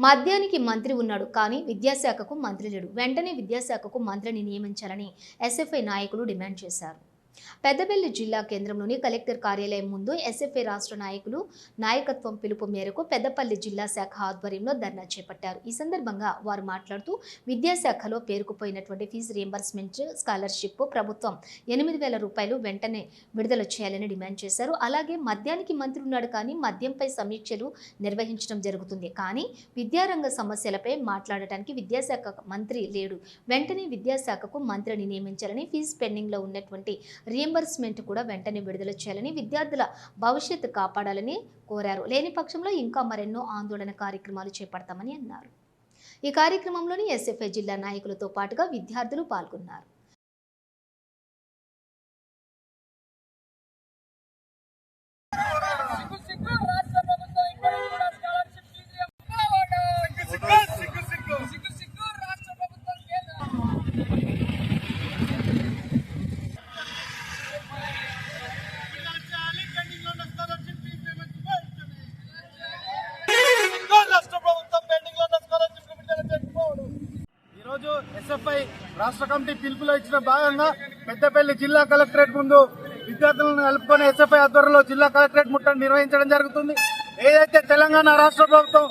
మద్యానికి మంత్రి ఉన్నాడు కానీ విద్యాశాఖకు మంత్రి లేడు. వెంటనే విద్యాశాఖకు మంత్రిని నియమించాలని ఎస్ఎఫ్ఐ నాయకులు డిమాండ్ చేశారు. పెద్దపల్లి జిల్లా కేంద్రంలోని కలెక్టర్ కార్యాలయం ముందు ఎస్ఎఫ్ఐ రాష్ట్ర నాయకులు నాయకత్వం పిలుపు మేరకు పెద్దపల్లి జిల్లా శాఖ ఆధ్వర్యంలో ధర్నా చేపట్టారు. ఈ సందర్భంగా వారు మాట్లాడుతూ విద్యాశాఖలో పేరుకుపోయినటువంటి ఫీజు రియంబర్స్మెంట్ స్కాలర్షిప్ ప్రభుత్వం 8,000 రూపాయలు వెంటనే విడుదల చేయాలని డిమాండ్ చేశారు. అలాగే మద్యానికి మంత్రి ఉన్నాడు కానీ మద్యంపై సమీక్షలు నిర్వహించడం జరుగుతుంది కానీ విద్యారంగ సమస్యలపై మాట్లాడటానికి విద్యాశాఖ మంత్రి లేడు. వెంటనే విద్యాశాఖకు మంత్రిని నియమించాలని ఫీజు పెండింగ్ లో ఉన్నటువంటి రియంబర్స్మెంట్ కూడా వెంటనే విడుదల చేయాలని విద్యార్థుల భవిష్యత్తు కాపాడాలని కోరారు. లేని పక్షంలో ఇంకా మరెన్నో ఆందోళన కార్యక్రమాలు చేపడతామని అన్నారు. ఈ కార్యక్రమంలోని ఎస్ఎఫ్ఐ జిల్లా నాయకులతో పాటుగా విద్యార్థులు పాల్గొన్నారు. ఎస్ఎఫ్ఐ రాష్ట్ర కమిటీ పిలుపులో ఇచ్చిన భాగంగా పెద్దపల్లి జిల్లా కలెక్టరేట్ ముందు విద్యార్థులను కలుపుకొని ఎస్ఎఫ్ఐ ఆధ్వర్యంలో జిల్లా కలెక్టరేట్ ముట్టడి నిర్వహించడం జరుగుతుంది. ఏదైతే తెలంగాణ రాష్ట్ర ప్రభుత్వం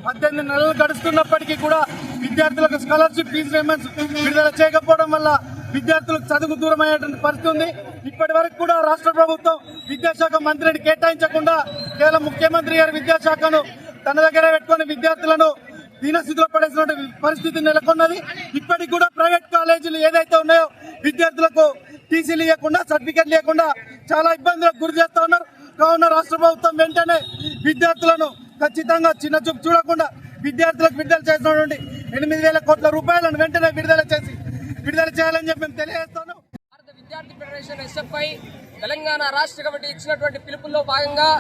18 నెలలు గడుస్తున్నప్పటికీ కూడా విద్యార్థులకు స్కాలర్షిప్ ఫీజు రియంబర్స్ విడుదల చేయకపోవడం వల్ల విద్యార్థులకు చదువుకు దూరమయ్యేటువంటి పరిస్థితి ఉంది. ఇప్పటి వరకు కూడా రాష్ట్ర ప్రభుత్వం విద్యాశాఖ మంత్రిని కేటాయించకుండా కేవలం ముఖ్యమంత్రి గారి విద్యాశాఖను తన దగ్గర పెట్టుకుని విద్యార్థులను దీనస్థితిలో పడేసిన పరిస్థితి నెలకొన్నది. ఇప్పటికి కూడా ప్రైవేట్ కాలేజీలు ఏదైతే ఉన్నాయో విద్యార్థులకు టీసీలు ఇవ్వకుండా సర్టిఫికెట్ లేకుండా చాలా ఇబ్బందులకు గురి చేస్తా ఉన్నారు. కావున రాష్ట్ర ప్రభుత్వం వెంటనే విద్యార్థులను ఖచ్చితంగా చిన్న చూపు చూడకుండా విద్యార్థులకు విడుదల చేసినటువంటి 8,000 కోట్ల రూపాయలను వెంటనే విడుదల చేయాలని చెప్పి మేము తెలియజేస్తున్నాం. భారత విద్యార్థి ఫెడరేషన్ ఎస్ఎఫ్ఐ తెలంగాణ రాష్ట్ర కమిటీ ఇచ్చినటువంటి పిలుపుల్లో భాగంగా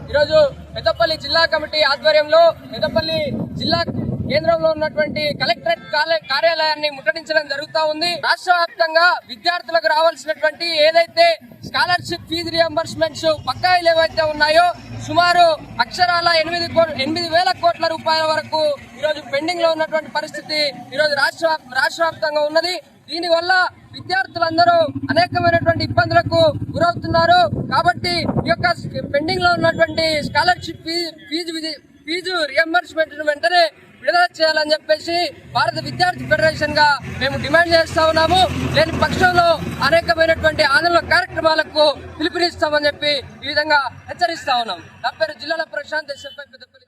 ఈరోజు పెద్దపల్లి జిల్లా కమిటీ ఆధ్వర్యంలో పెద్దపల్లి జిల్లా కేంద్రంలో ఉన్నటువంటి కలెక్టరేట్ కార్యాలయాన్ని ముట్టడించడం జరుగుతూ ఉంది. రాష్ట్ర వ్యాప్తంగా విద్యార్థులకు రావాల్సినటువంటి ఏదైతే స్కాలర్షిప్ ఫీజు రియంబర్స్మెంట్స్ బకాయిలు ఏవైతే ఉన్నాయో సుమారు అక్షరాల 8,000 కోట్ల రూపాయల వరకు ఈరోజు పెండింగ్ లో ఉన్నటువంటి పరిస్థితి ఈరోజు రాష్ట్ర వ్యాప్తంగా ఉన్నది. దీనివల్ల విద్యార్థులందరూ అనేకమైనటువంటి ఇబ్బందులకు గురవుతున్నారు. కాబట్టి ఈ యొక్క పెండింగ్ లో ఉన్నటువంటి స్కాలర్షిప్ ఫీజు రియంబర్స్మెంట్ వెంటనే విడుదల చేయాలని చెప్పేసి భారత విద్యార్థి ఫెడరేషన్ గా మేము డిమాండ్ చేస్తా ఉన్నాము. లేని పక్షంలో అనేకమైనటువంటి ఆందోళన కార్యక్రమాలకు పిలుపునిస్తామని చెప్పి ఈ విధంగా హెచ్చరిస్తా ఉన్నాం. నా పేరు జిల్లాల ప్రశాంత్.